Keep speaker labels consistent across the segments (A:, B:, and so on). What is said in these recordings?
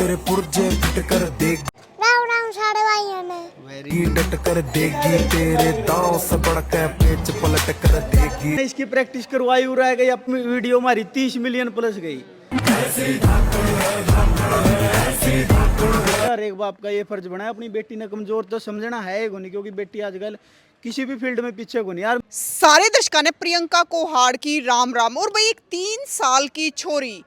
A: तेरे पुर्जे फिट कर देगी,
B: राम राम साढ़े भाइयों ने
A: वेरी डट कर देगी, तेरे दांव से बढ़ के पेच पलट कर देगी।
C: इसकी प्रैक्टिस करवाई रह गई, अपनी वीडियो हमारी 30 मिलियन प्लस गई। हर एक बाप का ये फर्ज बना है अपनी बेटी ने कमजोर तो समझना है ही नहीं, क्योंकि बेटी आजकल किसी भी फील्ड में पीछे को नहीं यार।
D: सारे दर्शकों ने प्रियंका को हार की राम राम। और भाई एक 3 साल की छोरी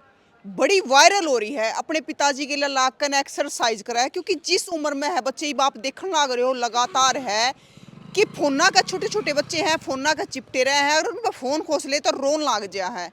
D: बड़ी वायरल हो रही है, अपने पिताजी के लिए लाकर एक्सरसाइज करा है, क्योंकि जिस उम्र में है बच्चे ही बाप देखने लग रहे हो लगातार है कि फोना का छोटे छोटे बच्चे हैं फोना का चिपटे रहे हैं और उनका फोन खोस ले तो रोन लग गया है।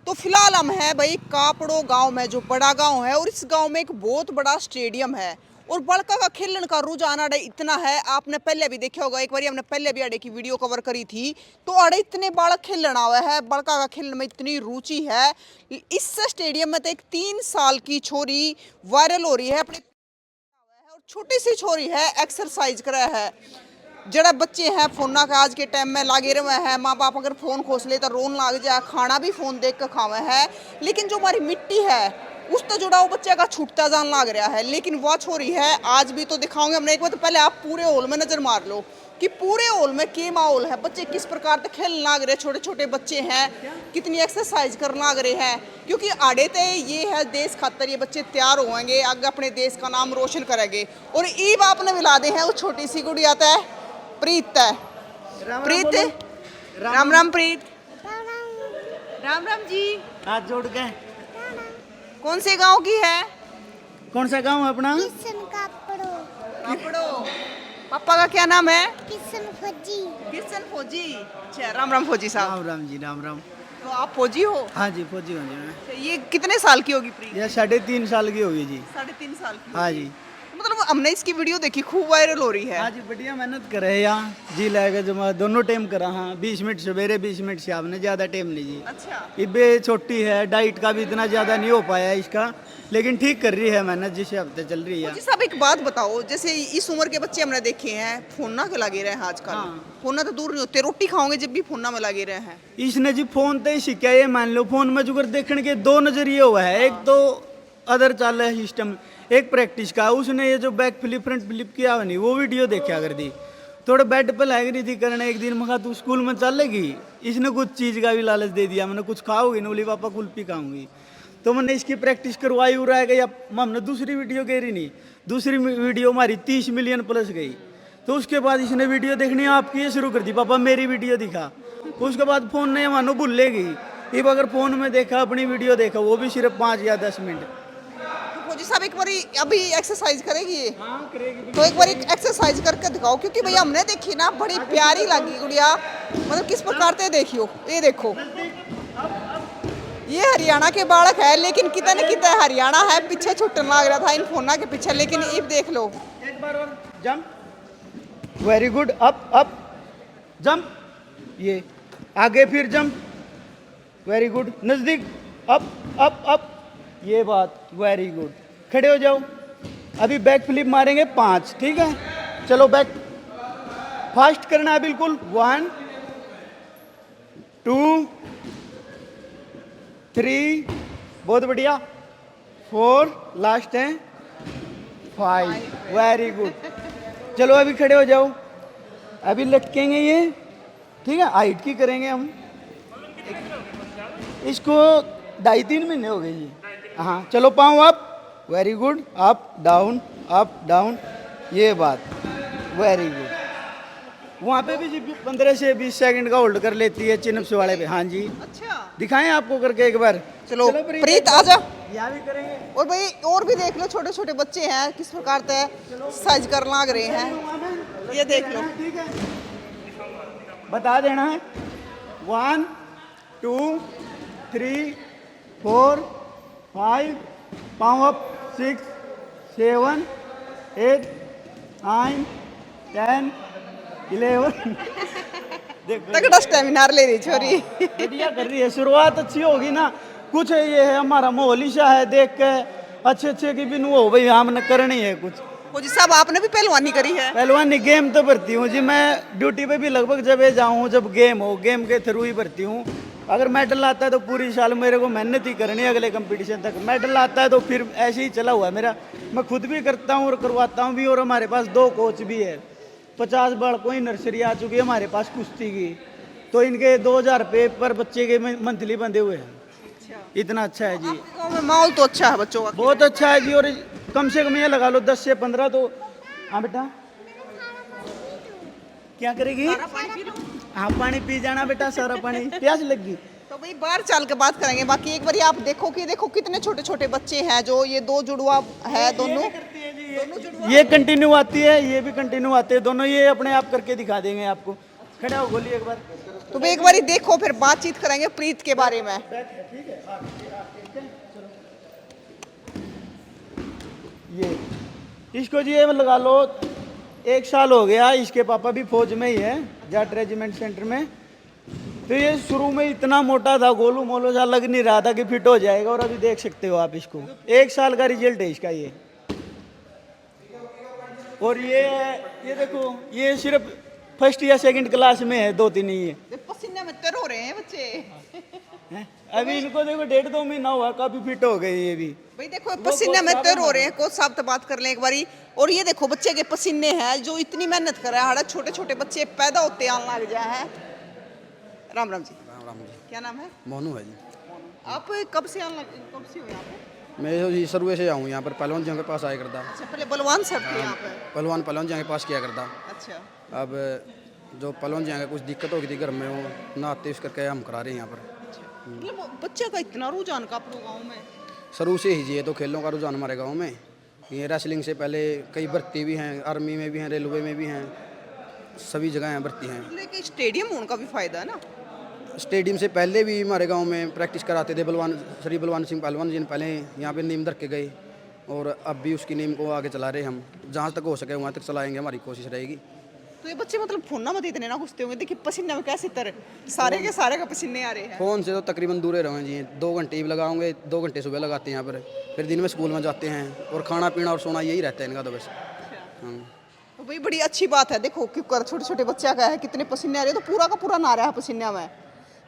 D: तो फिलहाल हम है भाई कापड़ो गांव में, जो बड़ा गांव है, और इस गांव में एक बहुत बड़ा स्टेडियम है और बड़का का खेलने का रुझान आड़े इतना है। आपने पहले भी देखा होगा, एक बार हमने पहले भी आड़े की वीडियो कवर करी थी, तो आड़े इतने बालक खेलना हुआ है, बड़का का खेलने में इतनी रुचि है। इस स्टेडियम में तो एक 3 साल की छोरी वायरल हो रही है, अपने और छोटी सी छोरी है एक्सरसाइज कर रहा है। जरा बच्चे हैं फोना का आज के टाइम में लागे रहे हैं, माँ बाप अगर फोन खोस ले तो रोन लग जाए, खाना भी फोन देख कर खावे है। लेकिन जो हमारी मिट्टी है उस तो जुड़ा वो बच्चे का छूटता जान लग रहा है। लेकिन वह छोरी है आज भी तो दिखाऊंगे हमने एक बार। तो पहले आप पूरे हॉल में नजर मार लो कि पूरे हॉल में क्या माहौल है, बच्चे किस प्रकार से खेलने लग रहे, छोटे छोटे बच्चे हैं कितनी एक्सरसाइज करने लग रहे हैं, क्योंकि आड़े तो ये है देश खातर ये बच्चे तैयार होंगे, आगे अपने देश का नाम रोशन करेंगे। और ईब आपने मिला दे हैं वो छोटी सी गुड़िया है प्रीत है। प्रीत राम राम प्रीत राम राम जी।
C: हाथ जोड़ के
D: कौन से गांव की है?
C: कौन सा गांव है अपना?
B: किशन कापड़ो
D: कापड़ो। पापा का क्या नाम है?
B: किशन फौजी।
D: किशन फौजी। अच्छा राम राम फौजी साहब।
C: राम राम जी, राम राम।
D: तो आप फौजी हो?
C: हाँ जी, फौजी हूँ जी मैं।
D: तो ये कितने साल की होगी प्रीत?
C: ये 3.5 साल की होगी जी।
D: 3.5 साल की।
C: हाँ जी।
D: मतलब हमने इसकी वीडियो देखी, खूब वायरल हो रही है।
C: हाँ जी, बढ़िया मेहनत करे है यहाँ जी, लाएगा जमा दोनों टाइम करा। हाँ 20 मिनट सवेरे 20 मिनट शाम ने, ज़्यादा टाइम नहीं जी।
D: अच्छा।
C: इबे छोटी है, डाइट का भी इतना ज़्यादा नहीं हो पाया इसका, लेकिन ठीक कर रही है मेहनत, जिस हफ्ते चल रही है।
D: फौजी साहब एक बात बताओ, जैसे इस उम्र के बच्चे हमने देखे हैं फोना के लगे रहे हैं आजकल।
C: हाँ।
D: फोना तो दूर नहीं होते, रोटी खाओगे जब भी फोना में लगे रहे हैं।
C: इसने जी फोन तो ही सीखा, ये मान लो फोन में जुगर देखने के 2 नजरिए हुआ है। एक तो अदर चाल है सिस्टम, एक प्रैक्टिस का। उसने ये जो बैक फ्लिप फ्रंट फ्लिप किया हुआ नहीं, वो वीडियो देखा कर दी। थोड़ा बेड पे लग रही थी करने, एक दिन मगा तू स्कूल में चलेगी, इसने कुछ चीज़ का भी लालच दे दिया। मैंने कुछ खाओगी ना, बोली पापा कुल्फी खाऊंगी। तो मैंने इसकी प्रैक्टिस करवाई रह गई। अब हमने दूसरी वीडियो कह रही नहीं, दूसरी वीडियो हमारी 30 मिलियन प्लस गई। तो उसके बाद इसने वीडियो देखनी आपकी ये शुरू कर दी, पापा मेरी वीडियो दिखा। उसके बाद फ़ोन नहीं मानो भूलेगी। अब अगर फ़ोन में देखा अपनी वीडियो देखा, वो भी सिर्फ 5 या 10 मिनट।
D: तो फौजी साहब एक बार अभी एक्सरसाइज करेगी ये?
C: हाँ करेगी।
D: तो एक बार एक्सरसाइज करके दिखाओ, क्योंकि भैया हमने देखी ना बड़ी प्यारी लगी गुड़िया। मतलब किस प्रकार से देखियो, ये देखो ये हरियाणा के बालक है, लेकिन कितना न कितना हरियाणा है पीछे छुट्टन लग रहा था इन फोना के पीछे। लेकिन अब देख लो,
C: एक बार और jump, very good, up up jump, ये आगे फिर जंप, वेरी गुड, नजदीक, अप अप अप, ये बात, वेरी गुड। खड़े हो जाओ, अभी बैक फ्लिप मारेंगे 5, ठीक है? चलो बैक, फास्ट करना है बिल्कुल। 1 2 3, बहुत बढ़िया, 4, लास्ट है 5, वेरी गुड। चलो अभी खड़े हो जाओ, अभी लटकेंगे ये, ठीक है? हाइट की करेंगे हम। इसको 2.5-3 महीने हो गए जी। हाँ चलो पाँव up, very good, up down, ये बात, वेरी गुड। वहाँ पे भी जी 15 से 20 सेकंड का होल्ड कर लेती है चिनप्स वाले पे। हाँ जी,
D: अच्छा
C: दिखाएं आपको करके एक बार।
D: चलो प्रीत आजा।
C: यहाँ भी करेंगे।
D: और भाई और भी देख लो, छोटे छोटे बच्चे हैं किस प्रकार से एक्सरसाइज कर लग रहे हैं, ये देख लो।
C: ठीक है, बता देना है। 1 2 3 4 5, पाँव अप, 6 7 8 9 10 11 देखो
D: तगड़ा स्टेमिना ले रही छोरी।
C: बढ़िया कर रही है, शुरुआत अच्छी होगी ना। कुछ ये है हमारा माहौल ईशा है, देख के अच्छे की भी हो भाई, हमने करनी है कुछ।
D: फौजी साहब आपने भी पहलवानी करी है?
C: पहलवानी गेम तो भरती हूँ जी मैं, ड्यूटी पे भी लगभग जब जाऊँ, जब गेम हो, गेम के थ्रू ही भरती हूँ। अगर मेडल आता है तो पूरी साल मेरे को मेहनत ही करनी है अगले कंपटीशन तक। मेडल आता है तो फिर ऐसे ही चला हुआ है मेरा। मैं खुद भी करता हूँ और करवाता हूँ भी, और हमारे पास 2 कोच भी है। 50 बालकों की नर्सरी आ चुकी है हमारे पास कुश्ती की, तो इनके 2000 रुपये पर बच्चे के मंथली बंधे हुए हैं। इतना अच्छा है जी,
D: आपके गांव में माहौल तो अच्छा है बच्चों का।
C: बहुत अच्छा है जी। और कम से कम ये लगा लो 10 से 15 तो। हाँ बेटा क्या करेगी? हाँ पानी पी जाना बेटा, सारा पानी, प्यास लगी।
D: तो भाई बाहर चल के बात करेंगे। बाकी एक बार आप देखो कि देखो कितने छोटे छोटे बच्चे हैं, जो ये 2 जुड़वा है दोनों।
C: ये कंटिन्यू आती है, ये भी कंटिन्यू आते हैं दोनों। ये अपने आप करके दिखा देंगे आपको। खड़े हो गोली एक बार।
D: तो भाई एक बार देखो, फिर बातचीत करेंगे प्रीत के बारे में।
C: ये इसको जी ये लगा लो 1 साल हो गया। इसके पापा भी फौज में ही है, जाट रेजिमेंट सेंटर में। तो ये शुरू में इतना मोटा था, गोलू मोलू सा, लग नहीं रहा था कि फिट हो जाएगा। और अभी देख सकते हो आप इसको, 1 साल का रिजल्ट है इसका ये। और ये देखो, ये सिर्फ फर्स्ट या सेकंड क्लास में है, 2-3 ही है।
D: पसीने में तर हो रहे हैं बच्चे
C: हैं? अभी इनको देखो 1.5-2 महीना हुआ, काफी फिट हो गए ये भी।
D: भाई देखो पसीने में तर हो रहे हैं। कोच साहब से बात कर लें एक बारी। और ये देखो बच्चे के पसीने हैं, जो इतनी मेहनत कर रहा है। छोटे छोटे बच्चे पैदा होते आने लग जाए हैं। राम राम जी।
E: राम राम जी।
D: क्या नाम है?
E: मोनू है जी।
D: आप कब से कब से हो यहाँ पे?
E: मैं जी शुरू से आऊँ यहाँ पर, पहलवान जी के पास आया करता।
D: अच्छा, पहले बलवान साहब थे यहाँ पे।
E: पहलवान जी के पास किया करता।
D: अच्छा,
E: अब जो पहलवान जी के कुछ दिक्कत हो गई थी घर में, वो नहाते इस करके हम करा रहे हैं यहाँ पर।
D: मतलब बच्चे का इतना रुझान का अपने गाँव में?
E: शुरू से ही जी, ये तो खेलों का रुझान हमारे गाँव में। ये रेसलिंग से पहले कई भर्ती भी हैं, आर्मी में भी हैं, रेलवे में भी हैं, सभी जगह हैं भर्ती हैं।
D: लेकिन स्टेडियम होने का भी फायदा है ना।
E: स्टेडियम से पहले भी हमारे गांव में प्रैक्टिस कराते थे। श्री बलवान सिंह पहलवान जी ने पहले यहाँ पे नीम धर के गए, और अब भी उसकी नीम को आगे चला रहे हम। जहाँ तक हो सके वहाँ तक चलाएंगे, हमारी कोशिश रहेगी।
D: तो ये बच्चे मतलब फोन में इतने ना घुसते होंगे। देखिए पसीने में कैसे तर, सारे के सारे का पसीने आ रहे हैं।
E: फ़ोन से तो तकरीबन दूर रहे जी। 2 घंटे भी लगाओगे, 2 घंटे सुबह लगाते हैं यहाँ पर, फिर दिन में स्कूल में जाते हैं, और खाना पीना और सोना यही रहता है इनका तो बस। हाँ,
D: तो भाई बड़ी अच्छी बात है। देखो क्योंकि छोटे छोटे बच्चा का है, कितने पसीने आ रहे हैं, तो पूरा का पूरा नहा रहा है पसीने में।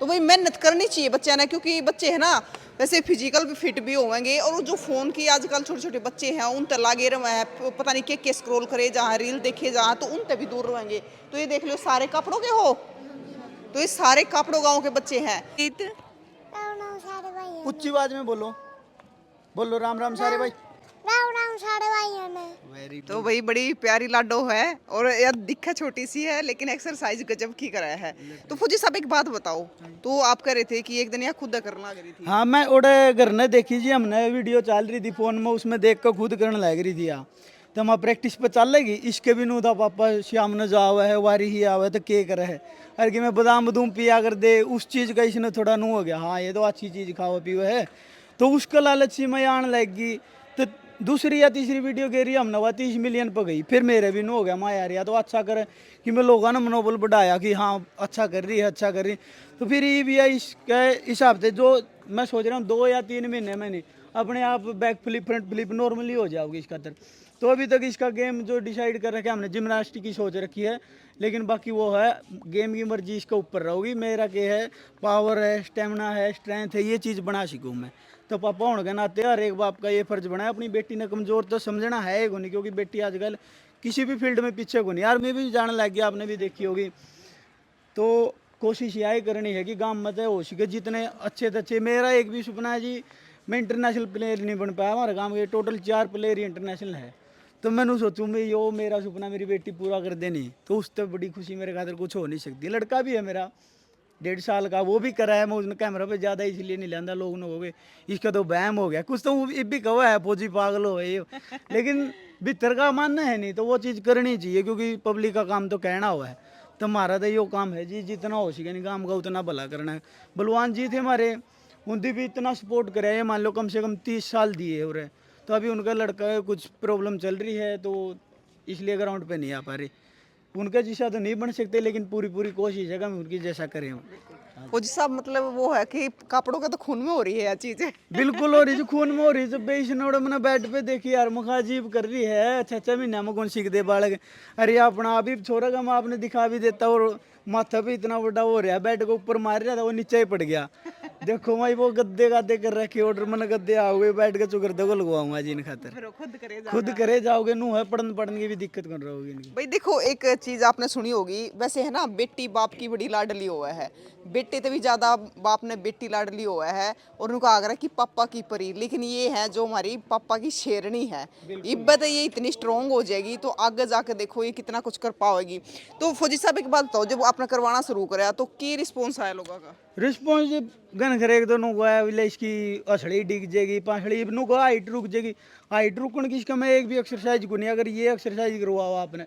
D: तो भाई मेहनत करनी चाहिए बच्चे ने, क्योंकि बच्चे है ना वैसे फिजिकल भी फिट भी होंगे। और जो फ़ोन की आजकल छोटे छोटे बच्चे हैं उन तक लागे रहे हैं, पता नहीं के स्क्रॉल करे जहाँ रील देखे जहाँ, तो उन तक भी दूर रहेंगे। तो ये देख लो सारे कपड़ों के हो, तो ये सारे कपड़ों गाँव के बच्चे हैं।
B: राम राम सारे भाइयों
C: उच्ची आवाज में बोलो, बोलो राम राम सारे भाई।
B: राम राम सारे भाइयों ने।
D: तो भाई बड़ी प्यारी लाडो है, और यार दिखा छोटी सी है लेकिन एक्सरसाइज गजब की कराया है। तो फौजी साहब एक बात बताओ, तो आप कह रहे थे कि एक दिन यहाँ खुद करने लग रही थी।
C: हाँ मैं ओडे घर ने देखी जी, हमने वीडियो चल रही थी फोन में, उसमें देख कर खुद करने लग रही थी यहाँ। तो हम प्रैक्टिस पे चल लेगी, इसके भी नू था पापा शाम ने जा हुआ है, वारी ही आवा है, तो के करे है अरे कि मैं बादाम बदूम पिया कर दे, उस चीज़ का इसने थोड़ा नू हो गया। हाँ ये तो अच्छी चीज़ खाओ पियो है, तो उसका लालच से मैं आने लगी। तो दूसरी या तीसरी वीडियो कह रही है हमने 30 मिलियन पर गई, फिर मेरे भी नू हो गया माँ यार या तो अच्छा करे कि मैं लोगों ने मनोबल बढ़ाया कि हाँ अच्छा कर रही है, अच्छा कर रही। तो फिर ये भी है इसके हिसाब से, जो मैं सोच रहा हूँ 2 या 3 महीने में नहीं अपने आप back flip front flip normally हो जाओगी इसका तर। तो अभी तक इसका गेम जो डिसाइड कर रखा है हमने, जिम्नास्टिक की सोच रखी है, लेकिन बाकी वो है गेम की मर्जी इसके ऊपर रहोगी। मेरा क्या है, पावर है, स्टेमिना है, स्ट्रेंथ है, ये चीज़ बना सीखूँ मैं। तो पापा होने के नाते हर एक बाप का ये फर्ज बना है अपनी बेटी ने कमज़ोर तो समझना है को नहीं, क्योंकि बेटी आजकल किसी भी फील्ड में पीछे को नहीं। यार मैं भी जाने लग गया, आपने भी देखी होगी। तो कोशिश यही करनी है कि गांव में तो हो सके जितने अच्छे से अच्छे। मेरा एक भी सपना है जी, मैं इंटरनेशनल प्लेयर नहीं बन पाया, हमारे गांव के टोटल 4 प्लेयर ही इंटरनेशनल है। तो मैंने सोचूँ मैं यो मेरा सपना मेरी बेटी पूरा कर देनी, तो उस तक बड़ी खुशी मेरे खातिर कुछ हो नहीं सकती। लड़का भी है मेरा 1.5 साल का, वो भी करा है। मैं उसने कैमरा पे ज़्यादा इसलिए नहीं लाता, लोग न हो गए इसका तो वहम हो गया कुछ, तो वो भी कहा है फौजी पागल हो ये, लेकिन भीतर का मानना है नहीं, तो वो चीज़ करनी चाहिए, क्योंकि पब्लिक का काम तो कहना हुआ है। तो हमारा तो यो काम है जी, जितना हो सके नहीं काम का उतना भला करना है। बलवान जी थे हमारे, उनकी भी इतना सपोर्ट करे है, मान लो कम से कम 30 साल दिए हो रहे। तो अभी उनका लड़का कुछ प्रॉब्लम चल रही है, तो इसलिए ग्राउंड पे नहीं आ पा रही। उनके जैसा तो नहीं बन सकते, लेकिन पूरी पूरी कोशिश है कि हम उनकी जैसा करें हम।
D: फौजी साहब मतलब वो है कि कपड़ों का तो खून में हो रही है यह चीजें।
C: बिल्कुल हो रही जो खून में हो रही, जो बेइसनोड़ मैंने बेड पे देखी यार, मुखा अजीब कर रही है। 6 महीने में कौन सीख दे बालक। अरे अपना अभी छोरा का मैं आपने दिखा भी देता, और माथा पे इतना बड़ा हो रहा है, बेड को ऊपर मार रहा था वो नीचे ही पड़ गया। देखो भाई वो गद्दे गद्दे कर रखे, ऑर्डर मैंने गद्दे आओगे बैठ के चुकर दो लगवाऊंगा जी इन खातर।
D: फिर वो
C: खुद करे जाओगे नू है, पढ़ने पढ़ने की भी दिक्कत कर रहोगे इनकी।
D: भाई देखो एक चीज आपने सुनी होगी वैसे है ना, बेटी बाप की बड़ी लाडली हुआ है, बेटे से भी ज्यादा बाप ने बेटी लाडली हुआ है, और उनका आग्रह कि पापा की परी। लेकिन ये है जो हमारी पापा की शेरनी है, इब्बत ये इतनी स्ट्रोंग हो जाएगी तो आगे जाके देखो ये कितना कुछ कर पाएगी। तो फौजी साहब एक बात बताओ, जब आपने करवाना शुरू कराया तो की रिस्पॉन्स आया लोगों का?
C: रिस्पॉन्स गन करे एक दोनों को है, विले इसकी असड़ी डिग जाएगी, पासड़ी नू को हाइट रुक जाएगी। हाइट रुकने की इसका मैं एक भी एक्सरसाइज को नहीं, अगर ये एक्सरसाइज करवाओ आपने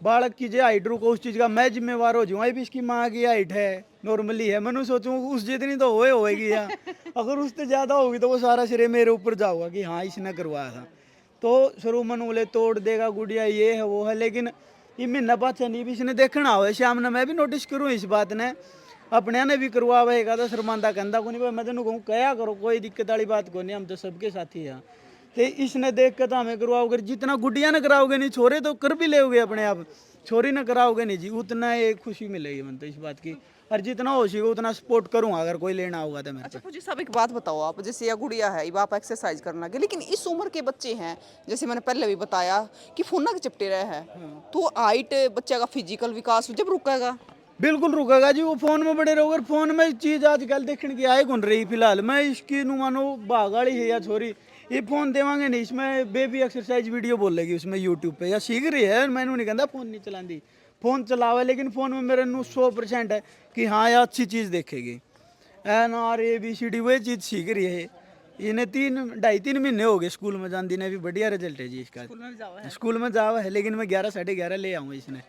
C: बालक की जो हाइट रुको उस चीज़ का मैं जिम्मेवार हो जाऊँ। भी इसकी माँ की हाइट है नॉर्मली है, मैंने सोचूँ उस जितनी तो होएगी या अगर उससे ज़्यादा होगी तो वो सारा श्रेय मेरे ऊपर जाऊँगा कि हाँ इसने करवाया था। तो शुरू मन बोले तोड़ देगा गुड़िया ये है वो है, लेकिन ये महीना पाछा नहीं भी इसने देखना हो शाम ने, मैं भी नोटिस करूँ इस बात ने, अपने ने भी करवाएगा तो शर्मांदा कहता को नहीं भाई, मैं तेन कहूँ क्या करो कोई दिक्कत वाली बात को नहीं, हम तो सबके साथी हैं। तो इसने देख कर तो हमें करवाओगे, जितना गुड्डिया ने कराओगे नहीं, छोरे तो कर भी लेोगे अपने आप, छोरी ने कराओगे नहीं जी, उतना एक खुशी मिलेगी मन तो इस बात की। और जितना हो सके उतना सपोर्ट करूँगा अगर कोई लेना होगा तो मेरे।
D: अच्छा फौजी साहब एक बात बताओ, आप जैसे यह गुड़िया है ये आप एक्सरसाइज करना के, लेकिन इस उम्र के बच्चे हैं जैसे मैंने पहले भी बताया कि फोना के चिपटे रहे हैं, तो हाइट बच्चे का फिजिकल विकास जब रुकेगा?
C: बिल्कुल रुकेगा जी, वो फोन में बड़े रहोगे। फोन में चीज़ आजकल देखने की आए कौन रही फिलहाल, मैं इसकी नु मानो भागाड़ी है या छोरी, ये फोन देवांगे नहीं, इसमें बेबी एक्सरसाइज वीडियो बोलेगी उसमें यूट्यूब पे या सीख रही है। मैंने नहीं कहता फोन नहीं चलाती, फोन चलावे, लेकिन फोन में मेरे 100% है कि हाँ यार अच्छी चीज़ देखेगी। NRABCD वही चीज़ सीख रही है। इन्हें 2.5-3 महीने हो गए स्कूल में जान, ने भी बढ़िया रिजल्ट है जी इसका। स्कूल में जावा है, लेकिन मैं 11 साढ़े 11 ले आऊँ इसने।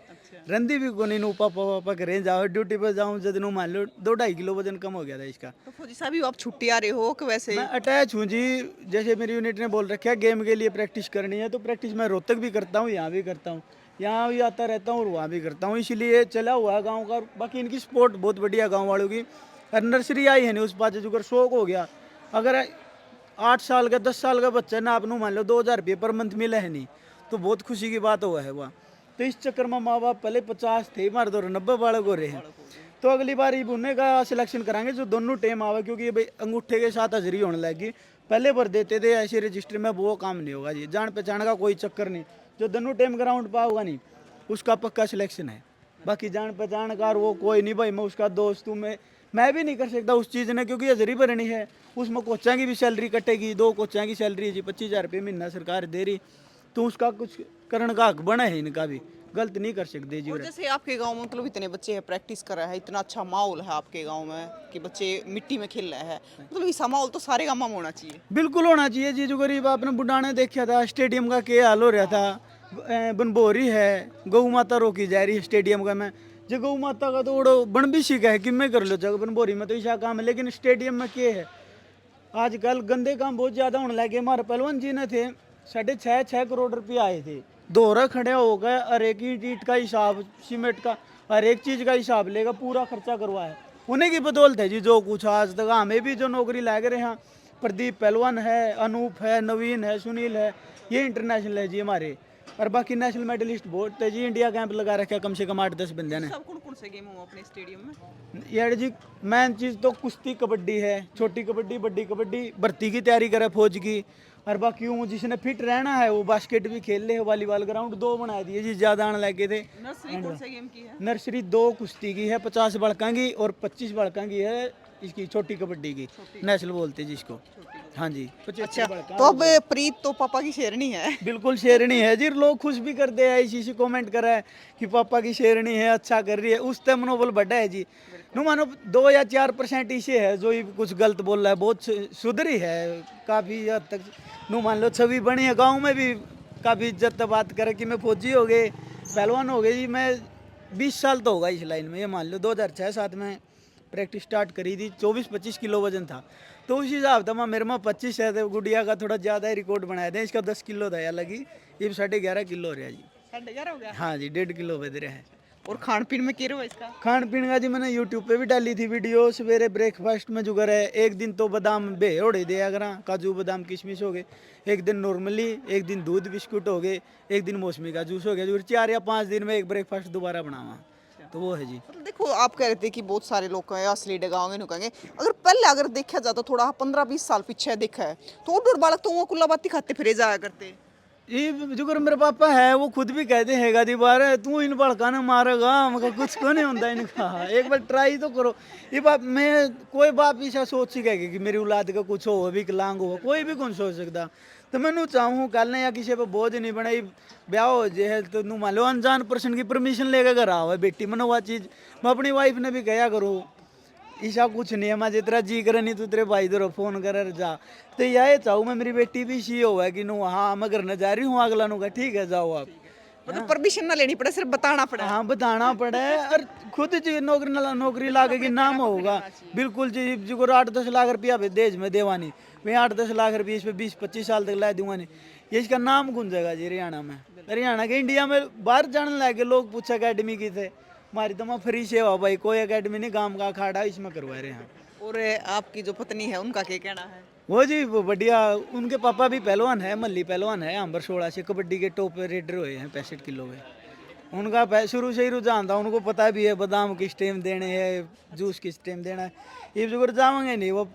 C: रंदी भी को नहीं पापा करें जाओ ड्यूटी पर जाऊँ, जब नू मान लो 2-2.5 किलो वजन कम हो गया था इसका।
D: तो फौजी साहब आप छुट्टी आ रहे हो कि वैसे?
C: मैं अटैच हूँ जी, जैसे मेरी यूनिट ने बोल रखा है गेम के लिए प्रैक्टिस करनी है, तो प्रैक्टिस मैं रोहतक भी करता हूँ, यहाँ भी करता हूँ, यहाँ भी आता रहता हूँ और वहाँ भी करता हूँ, इसलिए चला हुआ है गाँव का। बाकी इनकी सपोर्ट बहुत बढ़िया गाँव वालों की। और नर्सरी आई है नहीं उस पास जो शौक हो गया, अगर 8 साल का 10 साल का बच्चा ना आप मान लो 2000 रुपये पर मंथ मिला है नहीं, तो बहुत खुशी की बात हुआ है वह। तो इस चक्कर में माँ बाप पहले 50 थे, हमारे तो 90 बालक हो रहे हैं। तो अगली बार ये बुनने का सिलेक्शन कराएंगे जो दोनों टेम आवे, क्योंकि ये भाई अंगूठे के साथ हाजिरी होने लगी। पहले भर देते थे ऐसे रजिस्टर में, वो काम नहीं होगा जी, जान पहचान का कोई चक्कर नहीं, जो दोनों टेम ग्राउंड पर होगा नहीं उसका पक्का सिलेक्शन है। बाकी जान पहचान का वो कोई नहीं भाई, मैं उसका दोस्त हूँ, मैं भी नहीं कर सकता उस चीज़ ने, क्योंकि हाजिरी भरनी है, उसमें कोचा की भी सैलरी कटेगी, 2 कोचा की सैलरी जी 25,000 रुपये महीना सरकार दे रही, तो उसका कुछ करने का हक बना है इनका भी, गलत नहीं कर सकते जी।
D: और जैसे आपके गांव में मतलब इतने बच्चे हैं प्रैक्टिस कर रहे हैं, इतना अच्छा माहौल है आपके गांव में कि बच्चे मिट्टी में खेल रहे हैं, मतलब ऐसा माहौल तो सारे गांव में होना चाहिए।
C: बिल्कुल होना चाहिए जी। जो गरीब आपने बुढ़ाने देखा था स्टेडियम का क्या हाल हो रहा था, बनभोरी है, गौ माता रोकी जा रही है स्टेडियम का में, जो गौ माता का तो उड़ो बन भी सीखा है कि मैं कर लो जगह बनभोरी में, तो ऐसा काम है, लेकिन स्टेडियम में क्या है आजकल गंदे काम बहुत ज़्यादा होने लगे। हमारे पहलवान जी ने थे 6.5 करोड़ रुपये आए थे, दोहरा खड़े हो गए, हर एक ईंट का हिसाब, सीमेंट का हर एक चीज़ का हिसाब लेगा, पूरा खर्चा करवाया, उन्हीं की बदौलत है जी जो कुछ आज तक। हमें भी जो नौकरी लग रहे हैं, प्रदीप पहलवान है, अनूप है, नवीन है, सुनील है, ये इंटरनेशनल है जी हमारे। और बाकी नेशनल मेडलिस्ट बहुत है जी, इंडिया कैंप लगा रखा है कम से कम 8-10 बंदे ने।
D: सब कौन कौन से गेम हो अपने स्टेडियम में?
C: यार जी मेन चीज़ तो कुश्ती कबड्डी है, छोटी कबड्डी, बड़ी कबड्डी, भर्ती की तैयारी करे फौज की। और बाकी हूँ जिसने फिट रहना है वो बास्केट भी खेल ले, वॉलीबॉल ग्राउंड 2 बना दिए जी, ज़्यादा आने लगे थे।
D: नर्सरी कौन से गेम की है?
C: नर्सरी 2 कुश्ती की है, 50 बड़का की, और 25 बड़का की है इसकी छोटी कबड्डी की, नेशनल बोलते हैं जिसको। हाँ जी 25
D: अच्छा,
C: बड़का।
D: तो अब प्रीत तो पापा की शेरनी है।
C: बिल्कुल शेरनी है जी, लोग खुश भी करते हैं, इसी से कमेंट करा है कि पापा की शेरनी है, अच्छा कर रही है, उससे मनोबल बढ़ा है जी। नु मानो 2 या 4% इसे है जो कुछ गलत बोल रहा है, बहुत सुधरी है काफ़ी हद तक। नु मान लो छवि बनी है, गांव में भी काफ़ी इज्जत बात करे कि मैं फौजी हो गए, पहलवान हो गए जी। मैं 20 साल तो होगा इस लाइन में, ये मान लो 2006-07 में प्रैक्टिस स्टार्ट करी थी, 24-25 किलो वजन था, तो उस हिसाब था मेरे में 25 है, तो गुड़िया का थोड़ा ज़्यादा ही रिकॉर्ड बनाया था, इसका 10 किलो था या लगी, ये 11.5 किलो हो रहा है जी।
D: 11.5 हो गया?
C: हाँ जी 1.5 किलो बज रहा है।
D: और खान पीन में क्या है इसका?
C: खान पीन का जी मैंने यूट्यूब पे भी डाली थी वीडियो। सवेरे ब्रेकफास्ट में जुगर है, एक दिन तो बादाम बेहोड़े दिया करा, काजू बादाम किशमिश हो गए, एक दिन नॉर्मली, एक दिन दूध बिस्कुट हो गए, एक दिन मौसमी का जूस हो गया। जुगर 4 या 5 दिन में एक ब्रेकफास्ट दोबारा बनावा, तो वो है जी।
D: मतलब देखो आप कह रहे थे कि बहुत सारे लोग कहें असली डगाओगे नु कहेंगे, अगर पहले अगर देखा जाता थोड़ा 15-20 साल पीछे देखा है तो और बालक तो वो कुल्ला बाती खाते फिरे जाया करते।
C: ये जो मेरे पापा है वो खुद भी कहते हैगा दी बार तू इन बड़का ने मारेगा, मगर कुछ को नहीं होता इनका, एक बार ट्राई तो करो। ये बाप मैं कोई बाप ऐसा सोच सकेगा कि मेरी औलाद का कुछ हो, विकलांग हो, कोई भी कौन सोच सकता। तो मैं चाहूँ कल ने या किसी पे बोझ नहीं बनाई, ब्याह हो जाए तो नू मान लो अनजान पर्सन की परमिशन लेकर घर आओ है बेटी, मैंने वह चीज़ मैं अपनी वाइफ ने भी कहा करो, ईसा कुछ नहीं है, मैं जितना जी करे नहीं तो तेरे भाई दो फोन कर जा। तो यह चाहूँ मैं मेरी बेटी भी सी हो है कि नो हाँ मैं घर न जा रही हूँ, अगला नु का ठीक है जाओ आप,
D: मतलब परमिशन ना लेनी पड़े, सिर्फ बताना पड़ा।
C: हाँ बताना पड़े। और खुद जी नौकरी लागे कि नाम होगा बिल्कुल जी। जो 8-10 लाख रुपया देश में देवानी, मैं 8-10 लाख रुपये इस पे 20-25 साल तक ला दूंगा नहीं, ये इसका नाम गूंजेगा जी हरियाणा में। हरियाणा के इंडिया में बाहर जाने लगे लोग, पूछा अकेडमी की थे हमारी, तो मैं फ्री सेवा भाई, कोई अकेडमी नहीं, काम का अखाड़ा इसमें करवा रहे हैं।
D: और आपकी जो पत्नी है उनका क्या कहना है?
C: वो जी वो बढ़िया, उनके पापा भी पहलवान है, मल्ली पहलवान है, अंबर 16 से कबड्डी के टॉप रेडर हुए हैं 65 किलो में। उनका शुरू से ही रुझान था, उनको पता भी है बादाम किस टाइम देने हैं, जूस किस टाइम देना है। ये जो जाओगे नहीं वो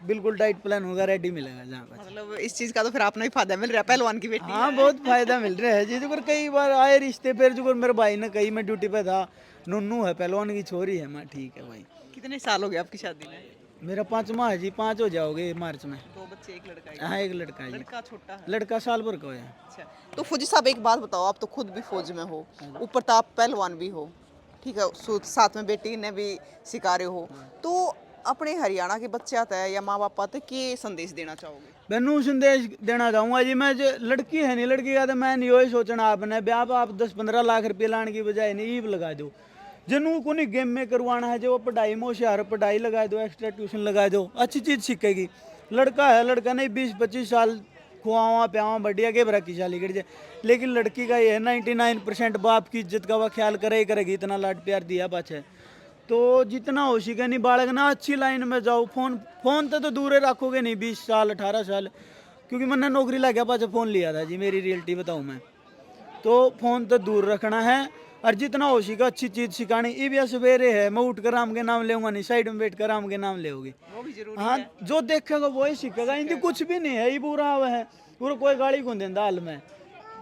C: बिल्कुल डाइट प्लान होगा, रेडी मिलेगा जहाँ पर।
D: मतलब इस चीज का तो फिर आपने ही फायदा मिल रहा है, पहलवान की बेटी।
C: हाँ बहुत फायदा मिल रहा है जी। जो कई बार आए रिश्ते, फिर जो मेरे भाई ने कही, मैं ड्यूटी पे था, नुन्नू है पहलवान की छोरी है, मैं ठीक है भाई।
D: कितने साल हो गए आपकी शादी में?
C: मेरा 5वां है जी, 5 हो जाओगे मार्च में।
D: 2 बच्चे, एक लड़का है?
C: हाँ एक लड़का है जी।
D: लड़का छोटा है?
C: लड़का साल भर का है।
D: अच्छा, तो फौजी साहब एक बात बताओ, आप तो खुद भी फौज में हो, ऊपर तो आप पहलवान भी हो, ठीक है, साथ में बेटी ने भी सिखा रहे हो, तो अपने हरियाणा के बच्चे आते हैं या माँ बाप आते, क्या संदेश देना चाहोगे?
C: मैनू संदेश देना चाहूँगा जी, मैं जो लड़की है नहीं, लड़की का तो मैं नहीं वही सोचना, आपने ब्याह पर आप 10-15 लाख रुपये लाने की बजाय नहीं ईब लगा दो, जिनू को नहीं गेम में करवाना है, जो पढ़ाई में होशियार पढ़ाई लगा दो, एक्स्ट्रा ट्यूशन लगा दो, अच्छी चीज़ सीखेगी। लड़का है, लड़का नहीं 20-25 साल खुआवा प्यावा बढ़िया के बरा की शाली कर जाए, लेकिन लड़की का ये है 99% बाप की इज्जत का वह ख्याल करे ही करेगी, इतना लाड प्यार दिया पाछे। तो जितना हो सके नहीं बालक ना अच्छी लाइन में जाओ। फोन तो दूर रखोगे नहीं 20 साल 18 साल, क्योंकि मैंने नौकरी लग गया पाछे फ़ोन लिया था जी, मेरी रियलिटी बताऊँ मैं, तो फ़ोन तो दूर रखना है। और जितना हो सके अच्छी चीज़ सिखानी। ये भी सवेरे है, मैं उठ कर राम के नाम लेऊंगा नहीं, साइड में बैठ कर राम के नाम लेओगी,
D: वो भी जरूरी
C: हाँ
D: है।
C: जो देखेगा वही सीखेगा। इनकी कुछ भी नहीं है, ये पूरा हुआ है पूरा, कोई गाड़ी को देता हाल में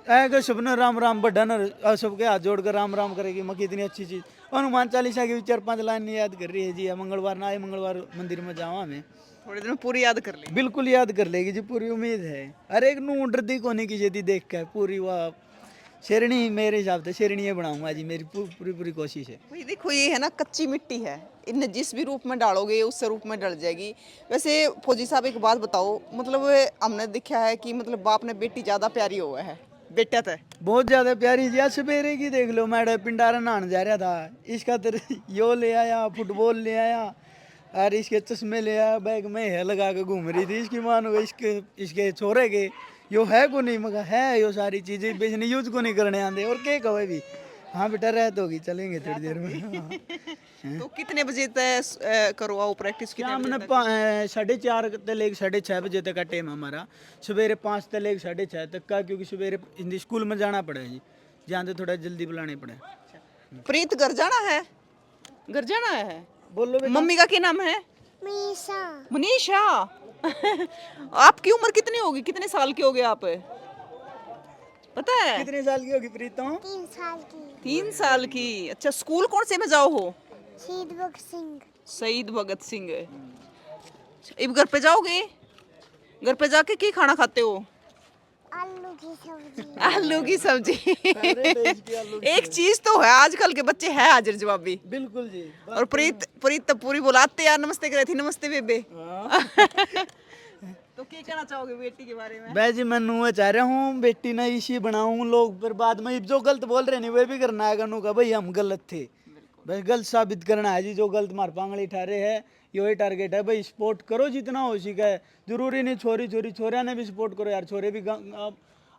C: ऐ सबने राम राम बड्डा न सबके हाथ जोड़ कर राम राम करेगी। मैं कितनी अच्छी चीज़, हनुमान चालीसा की 4-5 लाइन याद कर रही है जी। मंगलवार ना आए, मंगलवार मंदिर में जावा मैं,
D: थोड़े दिन में पूरी याद कर ली।
C: बिल्कुल याद कर लेगी जी, पूरी उम्मीद है। अरे एक नू डरती को नहीं किसी देख के पूरी, वह शेरनी मेरे हिसाब से शेरनी बनाऊंगा जी, मेरी पूरी पूरी कोशिश है।
D: भाई देखो ये है ना, कच्ची मिट्टी है, इन्हें जिस भी रूप में डालोगे उस रूप में डल जाएगी। वैसे फौजी साहब एक बात बताओ, मतलब हमने देखा है कि मतलब बाप ने बेटी ज़्यादा प्यारी हुआ है, बेटा तो
C: बहुत ज़्यादा प्यारी जी। आज सवेरे की देख लो, मैं पिंडारा नहाने जा रहा था, इसका तो यो ले आया, फुटबॉल ले आया, और इसके चश्मे ले आया, बैग में है लगा के घूम रही थी। इसकी मानो इसके छोरे के यो है को नहीं, मगर है यो सारी चीज़ें बेचने यूज को नहीं करने आते, और क्या कहे भी। हाँ बेटा रहत होगी, चलेंगे थोड़ी देर में।
D: तो कितने बजे तक करवाओ प्रैक्टिस?
C: शाम ने 4:30 से लेकर 6:30 बजे तक का टाइम हमारा, सवेरे 5 से लेकर 6:30 तक का, क्योंकि सवेरे हिंदी स्कूल में जाना पड़े जी, जहाँ से थोड़ा जल्दी बुलाने पड़े।
D: प्रीत घर जाना है, घर जाना है।
C: बोलो बेटा।
D: मम्मी का क्या नाम है?
B: मीशा।
D: मनीषा। आपकी उम्र कितनी होगी, कितने साल के होगे आप, पता है?
C: कितने साल की होगी प्रीतम?
B: 3 साल की।
D: 3 साल की। अच्छा, स्कूल कौन से में जाओ हो?
B: शहीद भगत सिंह।
D: शहीद भगत सिंह। अब घर पे जाओगे, घर पे जाके क्या खाना खाते हो?
B: आलू की सब्जी।
D: आलू की सब्जी। एक चीज तो है, आजकल के बच्चे है हाजिर जवाबी।
C: बिल्कुल जी।
D: और प्रीत तो पूरी बुलाते यार, नमस्ते कर रही थी, नमस्ते बेबे। तो क्या कहना चाहोगे बेटी के बारे में?
C: मैं जी मैं चाह रहा हूँ बेटी ना इसी बनाऊँ, लोग फिर बाद में जो गलत बोल रहे नहीं वे भी करना है, कनू का भाई हम गलत थे, बस गलत साबित करना है जी। जो गलत मार पांगड़ी ठहरे है, यही टारगेट है भाई। सपोर्ट करो जितना हो सके, जरूरी नहीं छोरी छोरिया ने भी सपोर्ट करो यार, छोरे भी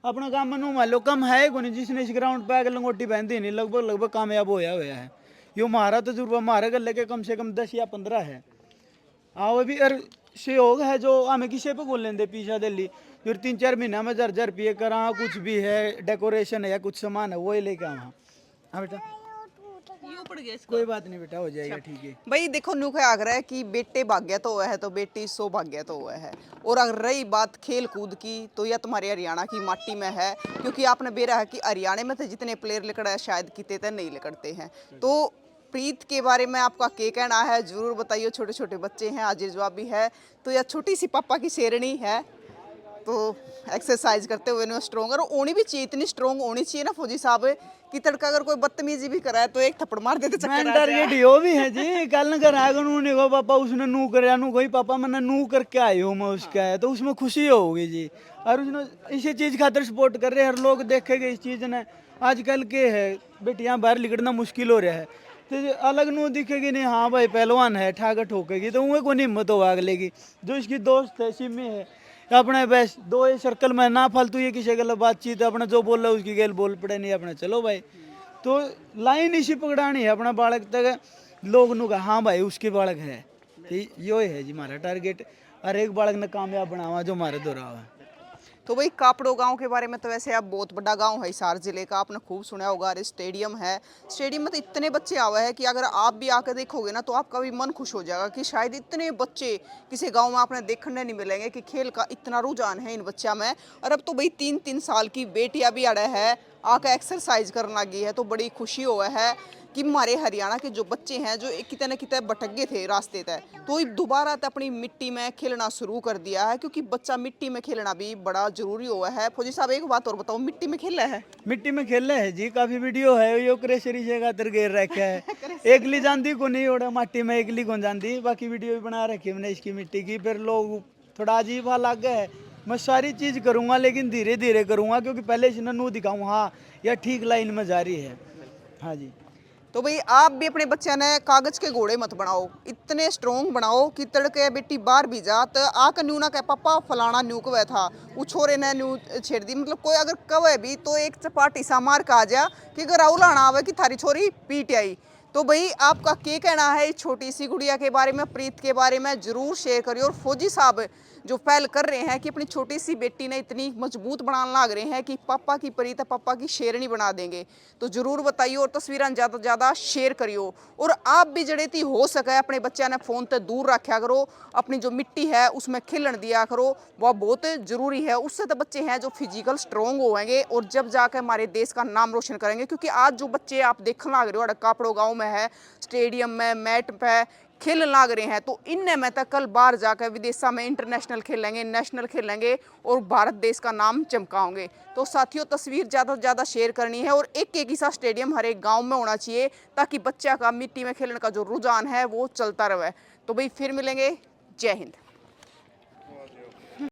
C: अपना काम में मान लो कम है को नहीं जिसने इस ग्राउंड पे आके लंगोटी पहन दी नहीं लगभग कामयाब होया है। यो हमारा तजुर्बा हमारे गले के कम से कम 10 या 15 है। आओ अभी अर सहयोग है जो हमें किसी पे बोल लेंगे पीछा दिल्ली जो 3-4 महीना में 1000 रुपये करा कुछ भी है डेकोरेशन है या कुछ सामान है वो ही लेके आवा। हाँ बेटा
D: यूं पड़ गया इसका।
C: कोई बात नहीं बेटा हो जाएगा ठीक है।
D: भाई देखो न्यू का आग्रह है कि बेटे भाग्य तो हुआ है तो बेटी सौभाग्य तो हुआ है। और अगर रही बात खेल कूद की तो यह तुम्हारे हरियाणा की माटी में है, क्योंकि आपने बेरा है कि हरियाणा में तो जितने प्लेयर लिकड़ा है शायद कितने तो नहीं लिकड़ते हैं। तो प्रीत के बारे में आपका क्या कहना है जरूर बताइए। छोटे छोटे बच्चे हैं, आज जवाब भी है। तो यह छोटी सी पापा की शेरनी है तो एक्सरसाइज करते हुए ना स्ट्रॉन्ग और होनी भी चाहिए, इतनी स्ट्रॉन्ग होनी चाहिए ना फौजी साहब कि तड़का अगर कोई बदतमीजी भी कराए तो एक थप्पड़ मार देते चक्कर आ
C: टारगेट
D: जाए।
C: यो भी है जी कल न कर आगे उन्होंने कहा पापा उसने नू कर नू कोई पापा मैंने नू करके आई हूँ मैं उसका है तो उसमें खुशी होगी जी। और उसने इसी चीज़ खातर सपोर्ट कर रहे हैं हर लोग देखेंगे इस चीज़ ने। आजकल के है बेटियाँ बाहर निकलना मुश्किल हो रहा है तो अलग नू दिखेगी नहीं हाँ भाई पहलवान है ठाकर ठोकेगी तो उन्हें कोई हिम्मत हो आग लेगी। जो इसकी दोस्त है सिमी है अपने बस दो सर्कल में ना फालतू ये किसी गलत बातचीत अपने जो बोल रहा है उसकी गैल बोल पड़े नहीं अपने चलो भाई। तो लाइन इसी पकड़ानी है अपना बालक तक लोग नु का हाँ भाई उसके बालक है तो यो है जी हमारा टारगेट। हर एक बालक ने कामयाब बनावा जो हमारे दोहरावा है।
D: तो भाई कापड़ो गांव के बारे में तो वैसे अब बहुत बड़ा गांव है हिसार जिले का, आपने खूब सुना होगा। अरे स्टेडियम है, स्टेडियम में तो इतने बच्चे आवे हैं कि अगर आप भी आकर देखोगे ना तो आपका भी मन खुश हो जाएगा कि शायद इतने बच्चे किसी गांव में आपने देखने नहीं मिलेंगे कि खेल का इतना रुझान है इन बच्चा में। और अब तो भाई 3-3 साल की बेटियां भी अड़े है आकर एक्सरसाइज करने लगी है तो बड़ी खुशी हुआ है कि हमारे हरियाणा के जो बच्चे हैं जो कितने न कितने भटक गए थे रास्ते तय तो दोबारा तो अपनी मिट्टी में खेलना शुरू कर दिया है, क्योंकि बच्चा मिट्टी में खेलना भी बड़ा जरूरी हुआ है। फौजी साहब एक बात और बताओ, मिट्टी में खेला है?
C: मिट्टी में खेल रहे हैं जी, काफी वीडियो है यो क्रेशरी से खातर घेर रखा है एकली जानती को नहीं ओड़ा माटी में एकली को जानती बाकी वीडियो भी बना रखी मैंने इसकी मिट्टी की। फिर लोग थोड़ा अजीब लग गए। मैं सारी चीज़ करूँगा लेकिन धीरे धीरे करूँगा क्योंकि पहले से नू दिखाऊँ हाँ यह ठीक लाइन में जा रही है। हाँ जी
D: तो भाई आप भी अपने बच्चे ने कागज के घोड़े मत बनाओ, इतने स्ट्रोंग बनाओ कि तड़के बेटी बाहर भी जा तो आकर न्यू ना कह पापा फलाना न्यू कवे था वो छोरे ने न्यू छेड़ दी। मतलब कोई अगर कवे भी तो एक चपाटी सा मार का आ जा कि अगर लाना आवे कि थारी छोरी पीट आई। तो भाई आपका क्या कहना है इस छोटी सी गुड़िया के बारे में, प्रीत के बारे में जरूर शेयर करिए। और फौजी साहब जो पहल कर रहे हैं कि अपनी छोटी सी बेटी ने इतनी मजबूत बनाने लग रहे हैं कि पापा की प्रीत पापा की शेरनी बना देंगे तो जरूर बताइए और तस्वीरें ज़्यादा से ज़्यादा शेयर करियो। और आप भी जड़े थी हो सके अपने बच्चों ने फ़ोन से दूर रखा करो, अपनी जो मिट्टी है उसमें खेलन दिया करो, वह बहुत ज़रूरी है। उससे तो बच्चे हैं जो फिजिकल स्ट्रॉन्ग होंगे और जब जाकर हमारे देश का नाम रोशन करेंगे। क्योंकि आज जो बच्चे आप देखने लग रहे हो कापड़ो गाँव में है, स्टेडियम में मैट पे खेल लाग रहे हैं तो इनने में तक कल बाहर जाकर विदेशा में इंटरनेशनल खेलेंगे, नेशनल खेलेंगे और भारत देश का नाम चमकाओगे। तो साथियों तस्वीर ज़्यादा से ज़्यादा शेयर करनी है और एक एक ऐसा स्टेडियम हर एक गांव में होना चाहिए ताकि बच्चा का मिट्टी में खेलने का जो रुझान है वो चलता रहे। तो भाई फिर मिलेंगे, जय हिंद।